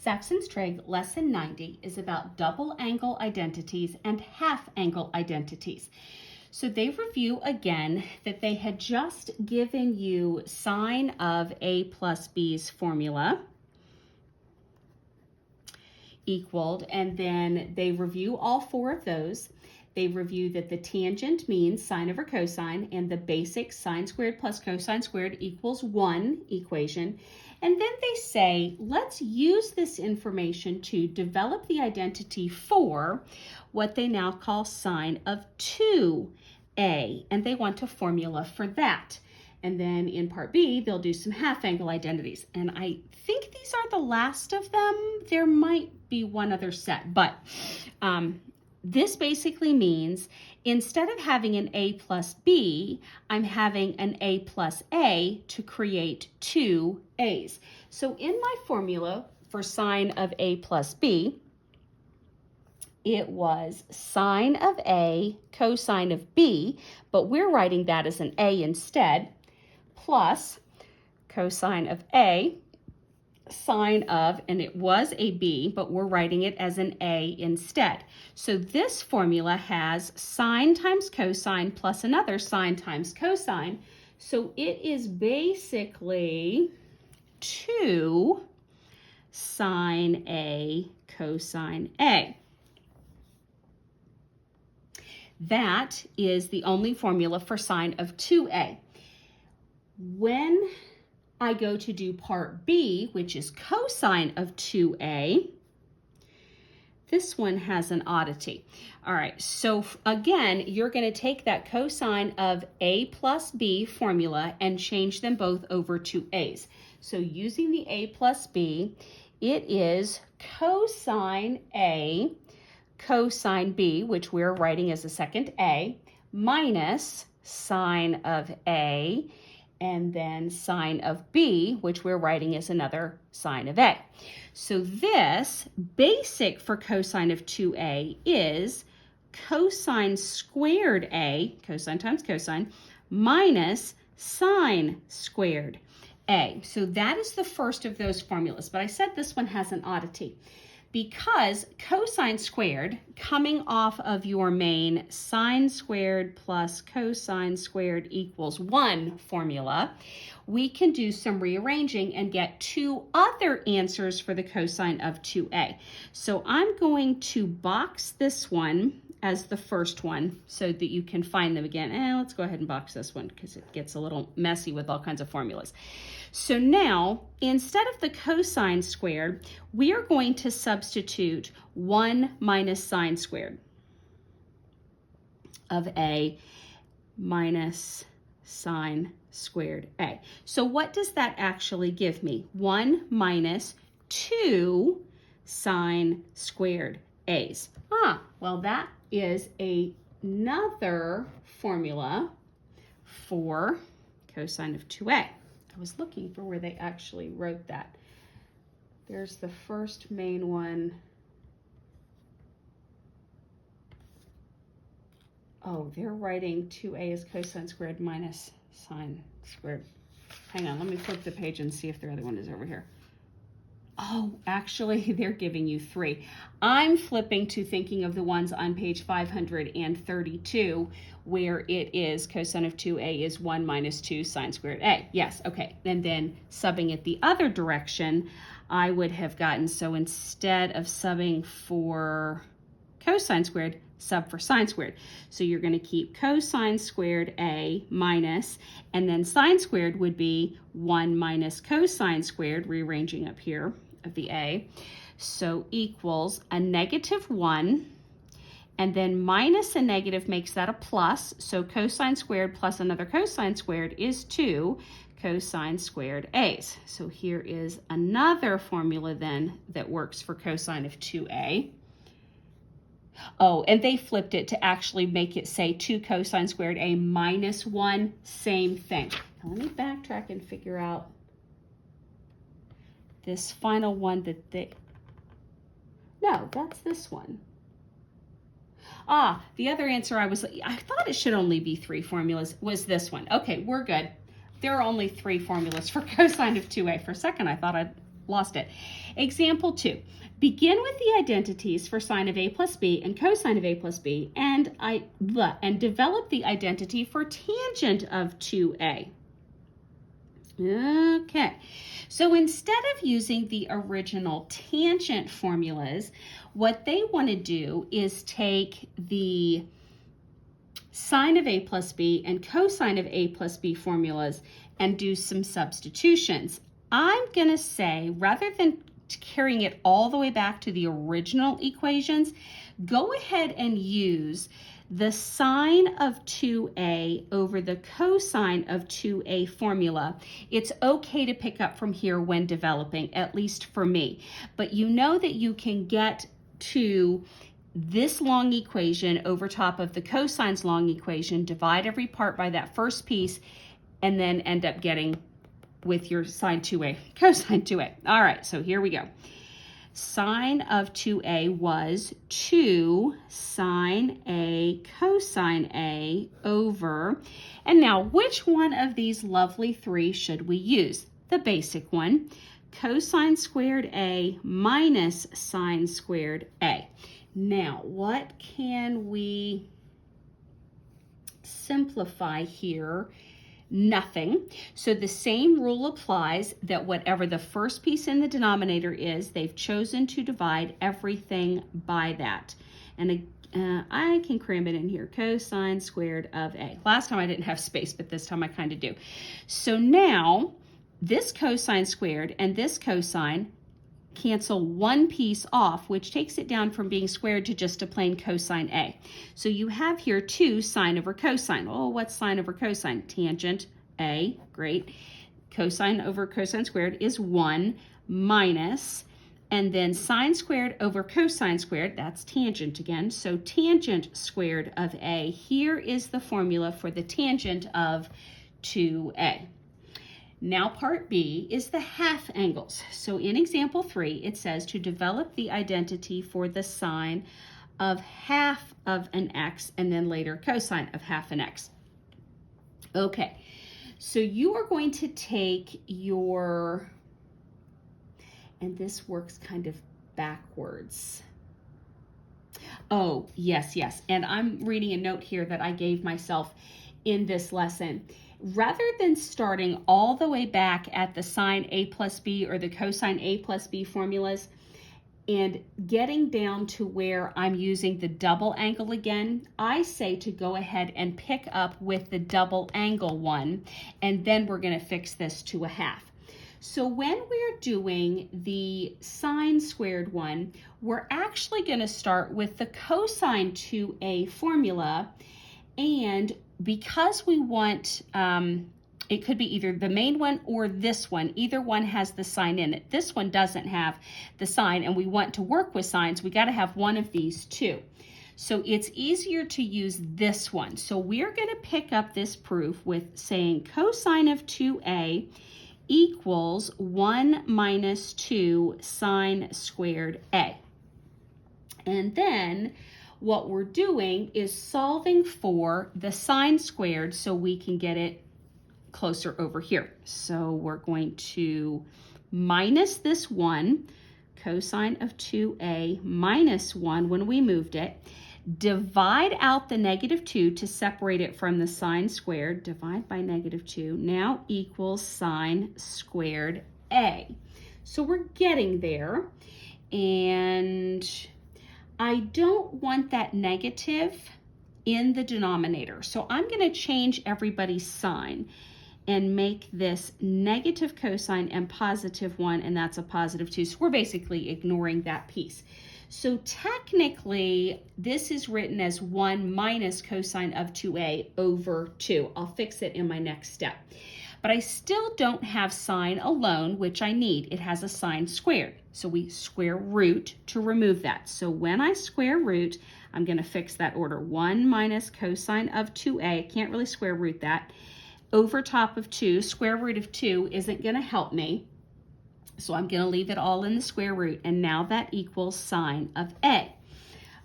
Saxon's Trig Lesson 90 is about double angle identities and half angle identities. So they review again that they had just given you sine of a plus b's formula equaled, and then they review all four of those. They review that the tangent means sine over cosine, and the basic sine squared plus cosine squared equals 1 equation. And then they say, let's use this information to develop the identity for what they now call sine of 2a, and they want a formula for that. And then in part B, they'll do some half angle identities. And I think these are the last of them. There might be one other set, but this basically means instead of having an a plus b, I'm having an a plus a to create two a's. So in my formula for sine of a plus b, it was sine of a cosine of b, but we're writing that as an a instead, plus cosine of a sine of, and it was a b, but we're writing it as an a instead. So this formula has sine times cosine plus another sine times cosine. So it is basically 2 sine a cosine a. That is the only formula for sine of 2a. When I go to do part B, which is cosine of 2a, this one has an oddity. All right, so again, you're going to take that cosine of a plus b formula and change them both over to a's. So using the a plus b, it is cosine a cosine b, which we're writing as a second a, minus sine of a, and then sine of b, which we're writing as another sine of a. So this basic for cosine of 2a is cosine squared a, cosine times cosine, minus sine squared a. So that is the first of those formulas, but I said this one has an oddity. Because cosine squared, coming off of your main sine squared plus cosine squared equals 1 formula, we can do some rearranging and get two other answers for the cosine of 2a. So I'm going to box this one as the first one so that you can find them again. Let's go ahead and box this one because it gets a little messy with all kinds of formulas. So now, instead of the cosine squared, we are going to substitute 1 minus sine squared of a minus sine squared a. So what does that actually give me? 1 minus 2 sine squared a's. Well, that is another formula for cosine of 2a. I was looking for where they actually wrote that. There's the first main one. Oh, they're writing 2a as cosine squared minus sine squared. Hang on, let me flip the page and see if the other one is over here. Oh, actually, they're giving you 3. I'm flipping to thinking of the ones on page 532, where it is cosine of 2a is 1 minus 2 sine squared a. Yes, okay. And then subbing it the other direction, I would have gotten, so instead of subbing for cosine squared, sub for sine squared. So you're going to keep cosine squared a minus, and then sine squared would be 1 minus cosine squared, rearranging up here of the a, so equals a -1, and then minus a negative makes that a plus, so cosine squared plus another cosine squared is 2 cosine squared a's. So here is another formula then that works for cosine of 2a. Oh, and they flipped it to actually make it say 2 cosine squared a minus 1, same thing. Now let me backtrack and figure out this final one that they, no, that's this one. The other answer I thought it should only be 3 formulas, was this one. Okay, we're good. There are only 3 formulas for cosine of 2a. For a second, I thought I'd lost it. Example 2. Begin with the identities for sine of a plus b and cosine of a plus b, and develop the identity for tangent of 2a. Okay, so instead of using the original tangent formulas, what they want to do is take the sine of a plus b and cosine of a plus b formulas and do some substitutions. I'm going to say, rather than carrying it all the way back to the original equations, go ahead and use the sine of 2a over the cosine of 2a formula. It's okay to pick up from here when developing, at least for me. But you know that you can get to this long equation over top of the cosine's long equation, divide every part by that first piece, and then end up getting with your sine 2a, cosine 2a. All right, so here we go. Sine of 2a was 2 sine a cosine a over, and now which one of these lovely three should we use? The basic one, cosine squared a minus sine squared a. Now, what can we simplify here? Nothing. So the same rule applies, that whatever the first piece in the denominator is, they've chosen to divide everything by that. And I can cram it in here, cosine squared of a. Last time I didn't have space, but this time I kind of do. So now this cosine squared and this cosine cancel one piece off, which takes it down from being squared to just a plain cosine a. So you have here 2 sine over cosine. Oh, what's sine over cosine? Tangent a, great. Cosine over cosine squared is 1 minus, and then sine squared over cosine squared, that's tangent again. So tangent squared of a. Here is the formula for the tangent of 2a. Now part B is the half angles. So in example 3, it says to develop the identity for the sine of half of an x, and then later cosine of half an x. Okay, so you are going to take your, and this works kind of backwards. Oh, yes, and I'm reading a note here that I gave myself in this lesson. Rather than starting all the way back at the sine a plus b or the cosine a plus b formulas and getting down to where I'm using the double angle again, I say to go ahead and pick up with the double angle one, and then we're going to fix this to a half. So when we're doing the sine squared one, we're actually going to start with the cosine 2a formula, and because we want, it could be either the main one or this one. Either one has the sign in it. This one doesn't have the sign, and we want to work with signs. We got to have one of these too. So it's easier to use this one. So we're going to pick up this proof with saying cosine of 2a equals 1 minus 2 sine squared a. And then what we're doing is solving for the sine squared so we can get it closer over here. So we're going to minus this 1, cosine of 2a minus 1 when we moved it, divide out the negative 2 to separate it from the sine squared, divide by negative 2, now equals sine squared a. So we're getting there, and I don't want that negative in the denominator. So I'm going to change everybody's sign and make this negative cosine and positive 1, and that's a positive 2. So we're basically ignoring that piece. So technically, this is written as 1 minus cosine of 2a over 2. I'll fix it in my next step. But I still don't have sine alone, which I need. It has a sine squared. So we square root to remove that. So when I square root, I'm going to fix that order. 1 minus cosine of 2a, I can't really square root that, over top of 2. Square root of 2 isn't going to help me. So I'm going to leave it all in the square root. And now that equals sine of a.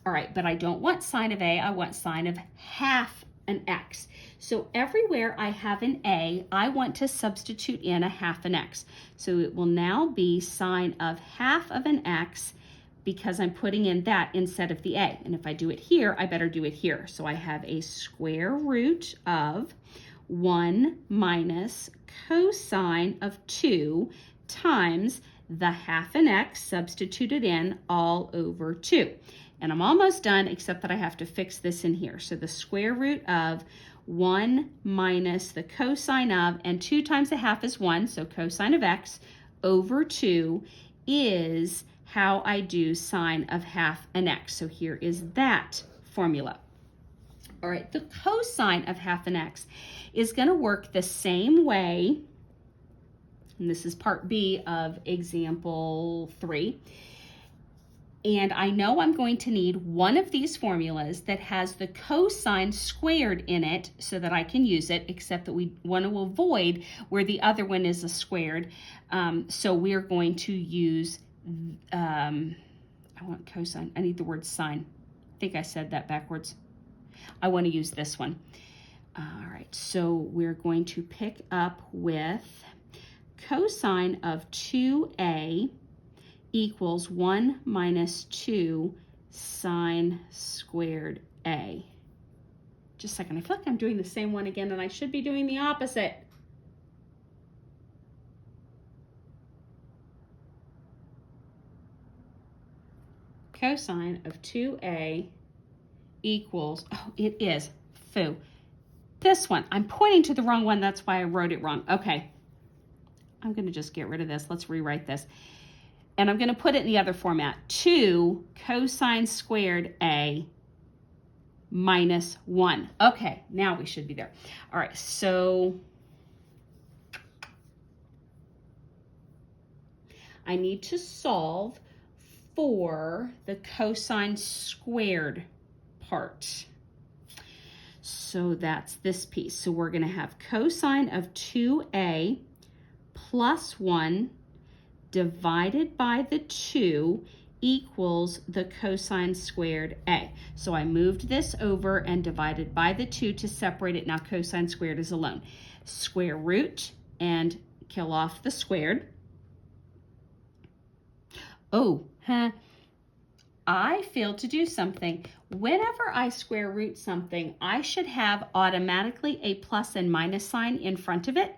All right, but I don't want sine of a. I want sine of half an x. So everywhere I have an a, I want to substitute in a half an x. So it will now be sine of half of an x because I'm putting in that instead of the a. And if I do it here, I better do it here. So I have a square root of 1 minus cosine of 2 times the half an x substituted in all over 2. And I'm almost done, except that I have to fix this in here. So the square root of 1 minus the cosine of, and 2 times the half is 1, so cosine of x over 2 is how I do sine of half an x. So here is that formula. All right, the cosine of half an x is going to work the same way, and this is part B of example 3. And I know I'm going to need one of these formulas that has the cosine squared in it so that I can use it, except that we want to avoid where the other one is a squared. So we're going to use, I want cosine, I need the word sine. I think I said that backwards. I want to use this one. All right, so we're going to pick up with cosine of 2a equals 1 minus 2 sine squared a. Just a second, I feel like I'm doing the same one again and I should be doing the opposite. Cosine of 2a equals, oh, it is, foo. This one, I'm pointing to the wrong one, that's why I wrote it wrong. Okay, I'm gonna just get rid of this. Let's rewrite this. And I'm going to put it in the other format. 2 cosine squared a minus 1. Okay, now we should be there. All right, so I need to solve for the cosine squared part. So that's this piece. So we're going to have cosine of 2a plus 1 divided by the 2 equals the cosine squared a. So I moved this over and divided by the 2 to separate it. Now cosine squared is alone. Square root and kill off the squared. Oh, I failed to do something. Whenever I square root something, I should have automatically a plus and minus sign in front of it.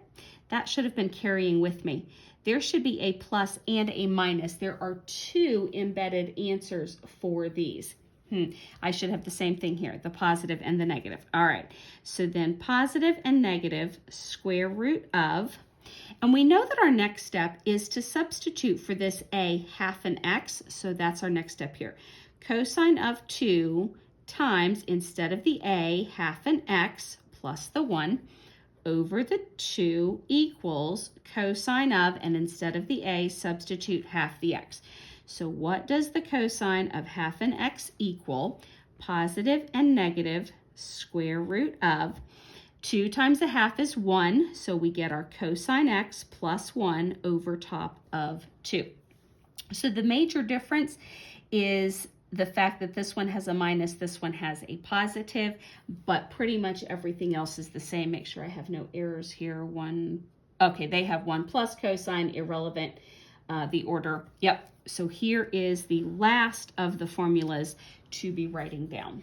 That should have been carrying with me. There should be a plus and a minus. There are 2 embedded answers for these. I should have the same thing here, the positive and the negative. All right, so then positive and negative square root of, and we know that our next step is to substitute for this a half an x, so that's our next step here. Cosine of 2 times, instead of the a, half an x plus the 1, over the 2 equals cosine of, and instead of the a, substitute half the x. So what does the cosine of half an x equal? Positive and negative square root of. 2 times a half is 1, so we get our cosine x plus 1 over top of 2. So the major difference is the fact that this one has a minus, this one has a positive, but pretty much everything else is the same. Make sure I have no errors here. Okay, they have 1 plus cosine, irrelevant, the order. Yep, so here is the last of the formulas to be writing down.